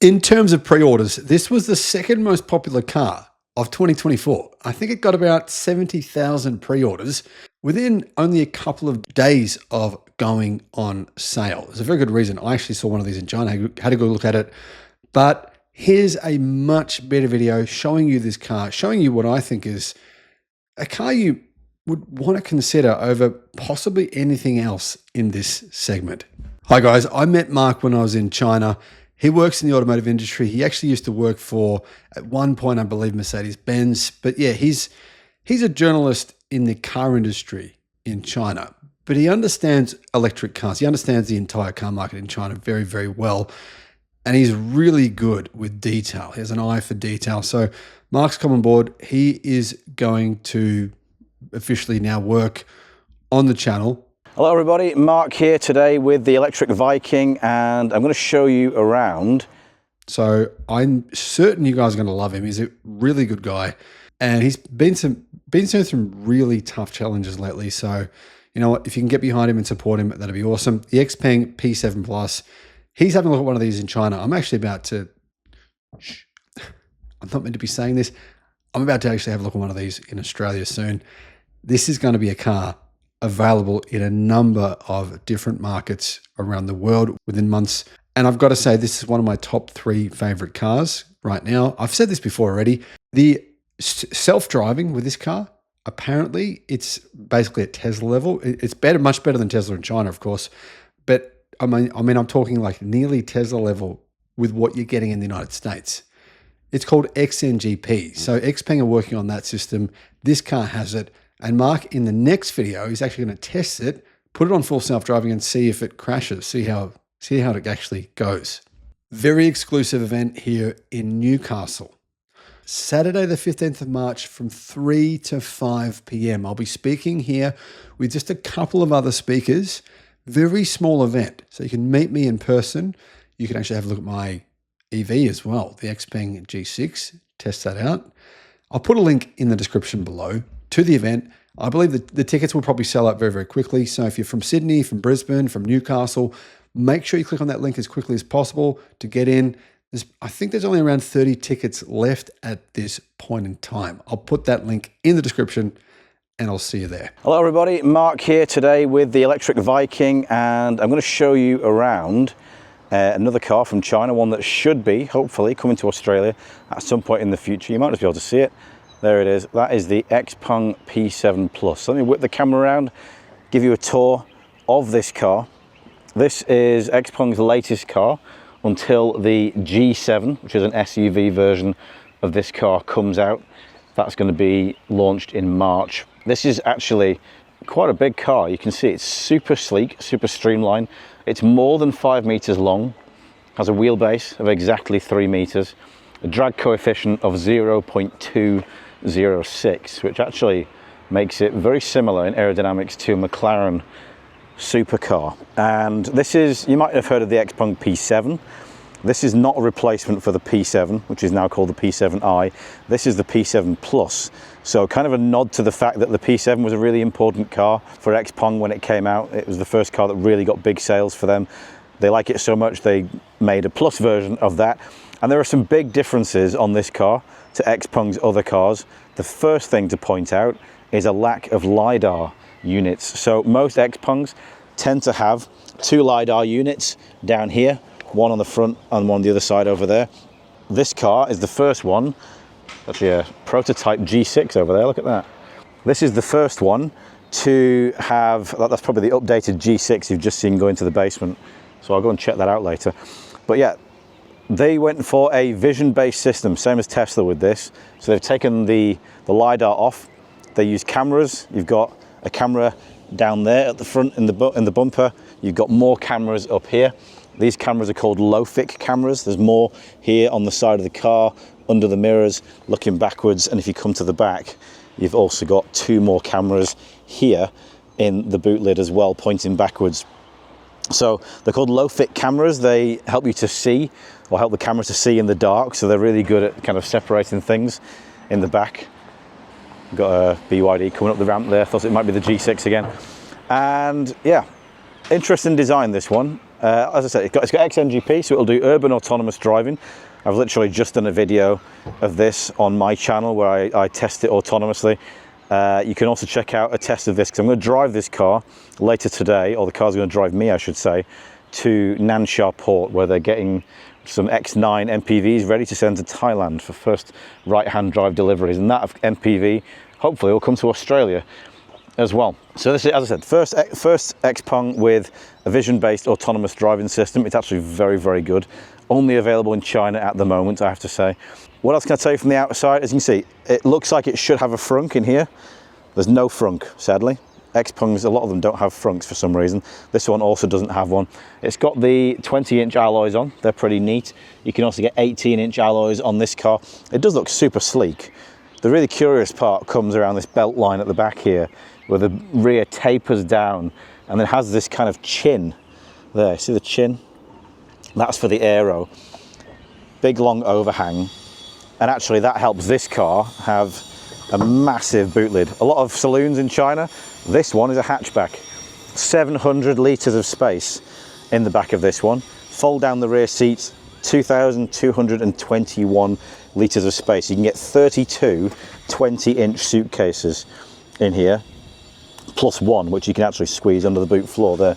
In terms of pre-orders, this was the second most popular car of 2024. I think it got about 70,000 pre-orders within only a couple of days of going on sale. There's a very good reason. I actually saw one of these in China, had to go look at it. But here's a much better video showing you this car, showing you what I think is a car you would want to consider over possibly anything else in this segment. Hi guys, I met Mark when I was in China. He works in the automotive industry. He actually used to work for, at one point, I believe, Mercedes-Benz. But yeah, he's a journalist in the car industry in China. But he understands electric cars. He understands the entire car market in China very, very well. And he's really good with detail. He has an eye for detail. So Mark's come on board. He is going to officially now work on the channel. Hello everybody, Mark here today with the Electric Viking, and I'm going to show you around. So I'm certain you guys are going to love him. He's a really good guy, and he's been through some really tough challenges lately. So you know what, if you can get behind him and support him, that'd be awesome. The Xpeng P7 Plus, he's having a look at one of these in China. I'm actually about to, I'm not meant to be saying this, I'm about to actually have a look at one of these in Australia soon. This is going to be a car available in a number of different markets around the world within months. And I've got to say, this is one of my top 3 favorite cars right now. I've said this before already. The self-driving with this car, apparently it's basically at Tesla level. It's better, much better than Tesla in China, of course. But I mean, I'm talking like nearly Tesla level with what you're getting in the United States. It's called XNGP. So Xpeng are working on that system. This car has it. And Mark, in the next video, is actually going to test it, put it on full self-driving and see if it crashes, see how it actually goes. Very exclusive event here in Newcastle. Saturday the 15th of March from 3 to 5 p.m. I'll be speaking here with just a couple of other speakers. Very small event. So you can meet me in person. You can actually have a look at my EV as well, the Xpeng G6. Test that out. I'll put a link in the description below to the event. I believe that the tickets will probably sell out very, very quickly. So if you're from Sydney, from Brisbane, from Newcastle, make sure you click on that link as quickly as possible to get in. I think there's only around 30 tickets left at this point in time. I'll put that link in the description and I'll see you there. Hello everybody, Mark here today with the Electric Viking, and I'm going to show you around another car from China, one that should be, hopefully, coming to Australia at some point in the future. You might just be able to see it. There it is. That is the Xpeng P7 Plus. Let me whip the camera around, give you a tour of this car. This is Xpeng's latest car until the G7, which is an SUV version of this car, comes out. That's going to be launched in March. This is actually quite a big car. You can see it's super sleek, super streamlined. It's more than 5 meters long, has a wheelbase of exactly 3 meters, a drag coefficient of 0.206, which actually makes it very similar in aerodynamics to a McLaren supercar. And this is, you might have heard of the Xpeng P7. This is not a replacement for the P7, which is now called the P7i. This is the P7 Plus. So kind of a nod to the fact that the P7 was a really important car for Xpeng when it came out. It was the first car that really got big sales for them. They like it so much they made a Plus version of that. And there are some big differences on this car to Xpeng's other cars. The first thing to point out is a lack of LiDAR units. So most Xpengs tend to have 2 LiDAR units down here, one on the front and one on the other side over there. This car is the first one, actually a prototype G6 over there, look at that. This is the first one to have, that's probably the updated G6 you've just seen go into the basement. So I'll go and check that out later. But yeah, they went for a vision-based system, same as Tesla with this. So they've taken the LiDAR off. They use cameras. You've got a camera down there at the front in the bumper. You've got more cameras up here. These cameras are called low-fic cameras. There's more here on the side of the car, under the mirrors, looking backwards. And if you come to the back, you've also got 2 more cameras here in the boot lid as well, pointing backwards. So they're called low-fic cameras. They help you to see, or help the camera to see in the dark. So they're really good at kind of separating things in the back. Got a BYD coming up the ramp there. Thought it might be the G6 again. And yeah, interesting design, this one. As I said, it's got XNGP, so it'll do urban autonomous driving. I've literally just done a video of this on my channel where I test it autonomously. You can also check out a test of this, because I'm going to drive this car later today, or the car's going to drive me, I should say, to Nansha port, where they're getting some X9 MPVs ready to send to Thailand for first right-hand drive deliveries, and that MPV hopefully will come to Australia as well. So this is, as I said, first Xpeng with a vision-based autonomous driving system. It's actually very, very good. Only available in China at the moment, I have to say. What else can I tell you from the outside? As you can see, it looks like it should have a frunk in here. There's no frunk, sadly. Xpengs, a lot of them don't have frunks for some reason. This one also doesn't have one. It's got the 20-inch alloys on. They're pretty neat. You can also get 18-inch alloys on this car. It does look super sleek. The really curious part comes around this belt line at the back here, where the rear tapers down and then has this kind of chin there. See the chin? That's for the aero. Big long overhang. And actually that helps this car have a massive boot lid. A lot of saloons in China, this one is a hatchback. 700 litres of space in the back of this one. Fold down the rear seats, 2,221 litres of space. You can get 32 20-inch suitcases in here, plus one, which you can actually squeeze under the boot floor there,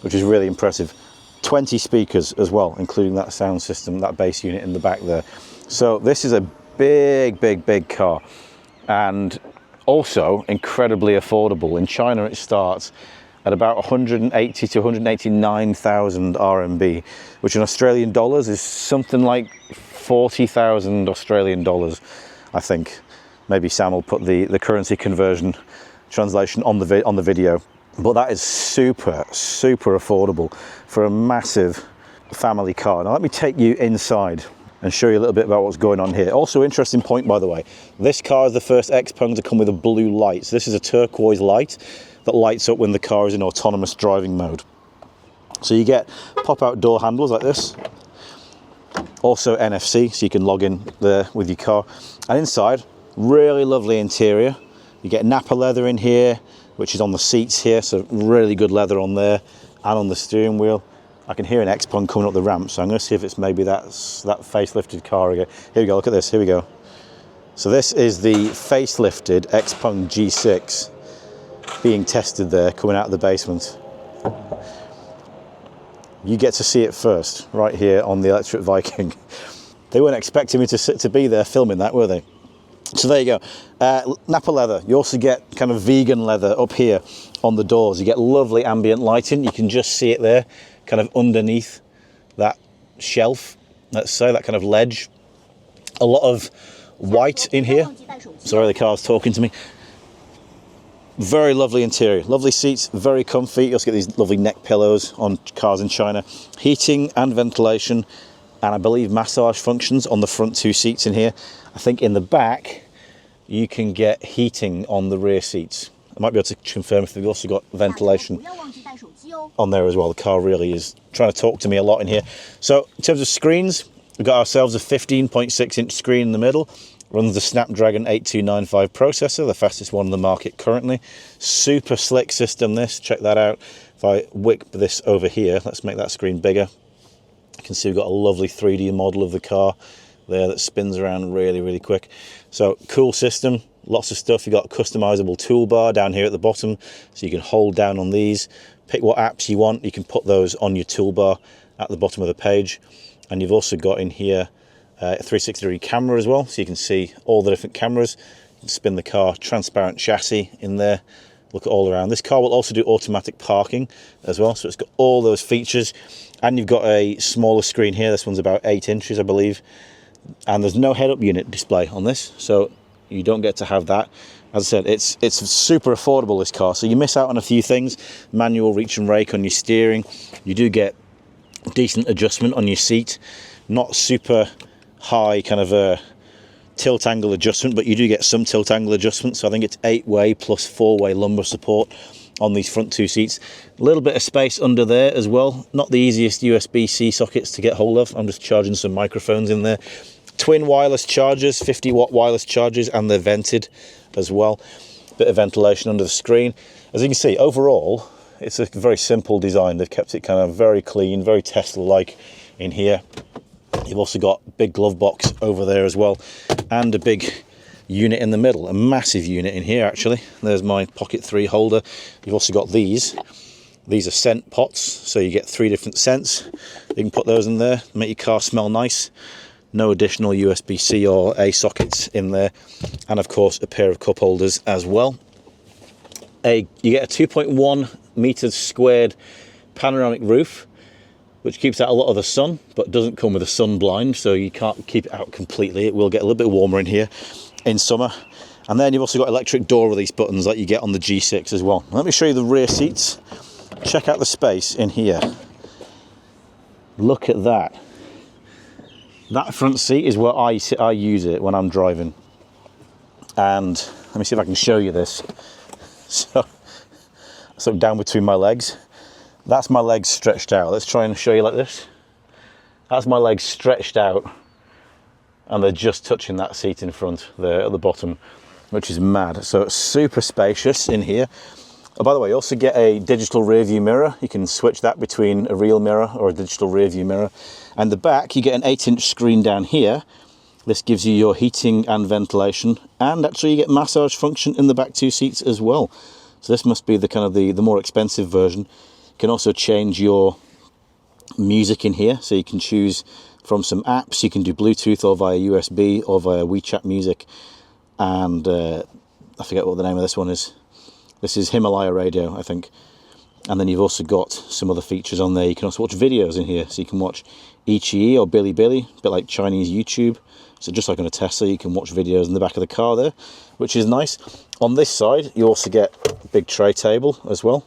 which is really impressive. 20 speakers as well, including that sound system, that bass unit in the back there. So this is a big, big, big car, and also incredibly affordable. In China it starts at about 180 to 189,000 RMB, which in Australian dollars is something like 40,000 Australian dollars, I think. Maybe Sam will put the currency conversion translation on the video. But that is super, super affordable for a massive family car. Now let me take you inside and show you a little bit about what's going on here. Also, interesting point, by the way, this car is the first Xpeng to come with a blue light. So this is a turquoise light that lights up when the car is in autonomous driving mode. So you get pop-out door handles like this. Also NFC, so you can log in there with your car. And inside, really lovely interior. You get Napa leather in here, which is on the seats here, so really good leather on there and on the steering wheel. I can hear an Xpeng coming up the ramp, so I'm going to see if it's maybe that facelifted car again. Here we go, look at this, here we go. So this is the facelifted Xpeng G6 being tested there, coming out of the basement. You get to see it first, right here on the Electric Viking. They weren't expecting me to be there filming that, were they? So there you go. Napa leather. You also get kind of vegan leather up here on the doors. You get lovely ambient lighting. You can just see it there, kind of underneath that shelf, let's say, that kind of ledge. A lot of white in here. Sorry, the car's talking to me. Very lovely interior, lovely seats, very comfy. You also get these lovely neck pillows on cars in China. Heating and ventilation, and I believe massage functions on the front two seats in here. I think in the back, you can get heating on the rear seats. I might be able to confirm if they've also got ventilation on there as well. The car really is trying to talk to me a lot in here. So in terms of screens, we've got ourselves a 15.6-inch screen in the middle. Runs the Snapdragon 8295 processor, the fastest one in the market currently. Super slick system this, check that out. If I whip this over here, let's make that screen bigger. You can see we've got a lovely 3D model of the car there that spins around really, really quick. So cool system, lots of stuff. You've got a customizable toolbar down here at the bottom, so you can hold down on these, pick what apps you want. You can put those on your toolbar at the bottom of the page. And you've also got in here a 360-degree camera as well, so you can see all the different cameras. You can spin the car, transparent chassis in there, look at all around. This car will also do automatic parking as well, so it's got all those features. And you've got a smaller screen here. This one's about 8 inches, I believe. And there's no head-up unit display on this, so you don't get to have that. As I said, it's super affordable, this car, so you miss out on a few things. Manual reach and rake on your steering. You do get decent adjustment on your seat. Not super high kind of a tilt angle adjustment, but you do get some tilt angle adjustment. So I think it's 8-way plus 4-way lumbar support on these front two seats. A little bit of space under there as well. Not the easiest USB-C sockets to get hold of. I'm just charging some microphones in there. Twin wireless chargers, 50-watt wireless chargers, and they're vented as well. Bit of ventilation under the screen. As you can see, overall, It's a very simple design. They've kept it kind of very clean, very Tesla-like in here. You've also got a big glove box over there as well, and a big unit in the middle, a massive unit in here actually. There's my Pocket 3 holder. You've also got these. These are scent pots, so you get 3 different scents. You can put those in there, make your car smell nice. No additional USB-C or A sockets in there, and of course a pair of cup holders as well. You get a 2.1 meters squared panoramic roof, which keeps out a lot of the sun, but doesn't come with a sun blind, so you can't keep it out completely. It will get a little bit warmer in here in summer. And then you've also got electric door release buttons like you get on the G6 as well. Let me show you the rear seats. Check out the space in here. Look at that. That front seat is where I use it when I'm driving. And let me see if I can show you this. So down between my legs. That's my legs stretched out. Let's try and show you like this. That's my legs stretched out, and they're just touching that seat in front there at the bottom, which is mad. So it's super spacious in here. Oh, by the way, you also get a digital rear view mirror. You can switch that between a real mirror or a digital rear view mirror. And the back, you get an 8-inch screen down here. This gives you your heating and ventilation, and actually you get massage function in the back 2 seats as well. So this must be the kind of the more expensive version. You can also change your music in here, so you can choose from some apps. You can do Bluetooth or via USB or via WeChat music, and I forget what the name of this one is. This is Himalaya radio, I think. And then you've also got some other features on there. You can also watch videos in here, so you can watch Ichi or Bilibili, a bit like Chinese YouTube. So just like on a Tesla, you can watch videos in the back of the car there, which is nice. On this side, you also get a big tray table as well.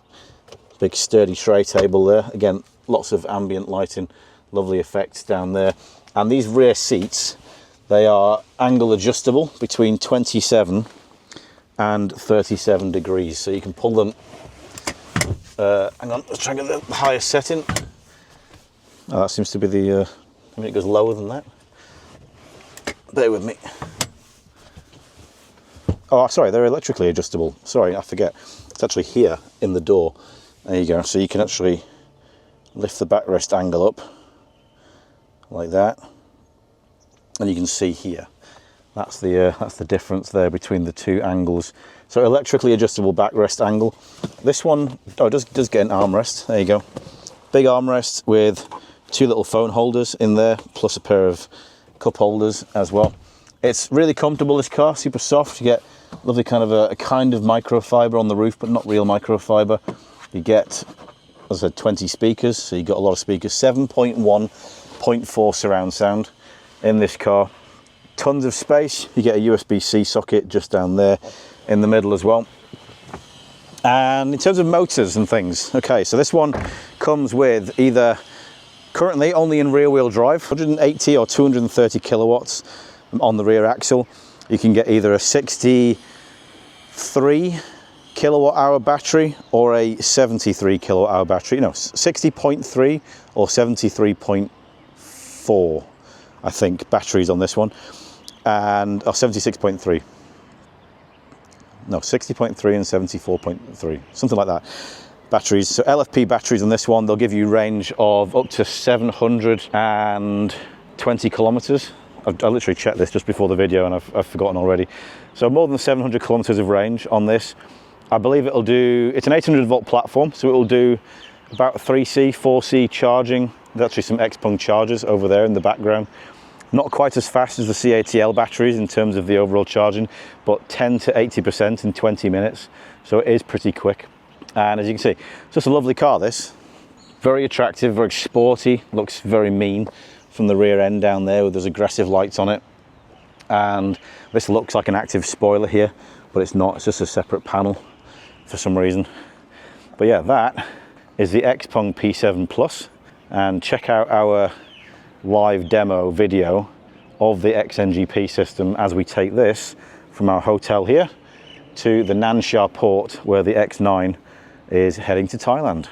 Big sturdy tray table there. Again, lots of ambient lighting, lovely effects down there. And these rear seats, they are angle adjustable between 27 and 37 degrees. So you can pull them, hang on, let's try and get the highest setting. Oh, that seems to be the, I mean, it goes lower than that. Bear with me. Oh, sorry, they're electrically adjustable. Sorry, I forget. It's actually here in the door. There you go. So you can actually lift the backrest angle up like that, and you can see here. That's the difference there between the 2 angles. So electrically adjustable backrest angle. This one, oh, it does get an armrest. There you go. Big armrest with 2 little phone holders in there, plus a pair of cup holders as well. It's really comfortable, this car, super soft. You get lovely kind of a kind of microfiber on the roof, but not real microfiber. You get, as I said, 20 speakers, so you got a lot of speakers. 7.1, 0.4 surround sound in this car. Tons of space. You get a USB-C socket just down there in the middle as well. And in terms of motors and things, okay, so this one comes with either, currently only in rear wheel drive, 180 or 230 kilowatts on the rear axle. You can get either a 63 kilowatt hour battery or a 73 kilowatt hour battery. No, 60.3 or 73.4, I think, batteries on this one. And 76.3. No, 60.3 and 74.3, something like that. Batteries. So LFP batteries on this one, they'll give you range of up to 720 kilometers. I literally checked this just before the video and I've forgotten already. So more than 700 kilometers of range on this. I believe it'll do, it's an 800 volt platform, so it will do about 3C, 4C charging. There's actually some Xpeng chargers over there in the background. Not quite as fast as the CATL batteries in terms of the overall charging, but 10 to 80% in 20 minutes. So it is pretty quick. And as you can see, it's just a lovely car, this. Very attractive, very sporty, looks very mean from the rear end down there with those aggressive lights on it. And this looks like an active spoiler here, but it's not, it's just a separate panel for some reason. But yeah, that is the Xpeng P7 Plus, and check out our live demo video of the XNGP system as we take this from our hotel here to the Nansha port where the X9 is heading to Thailand.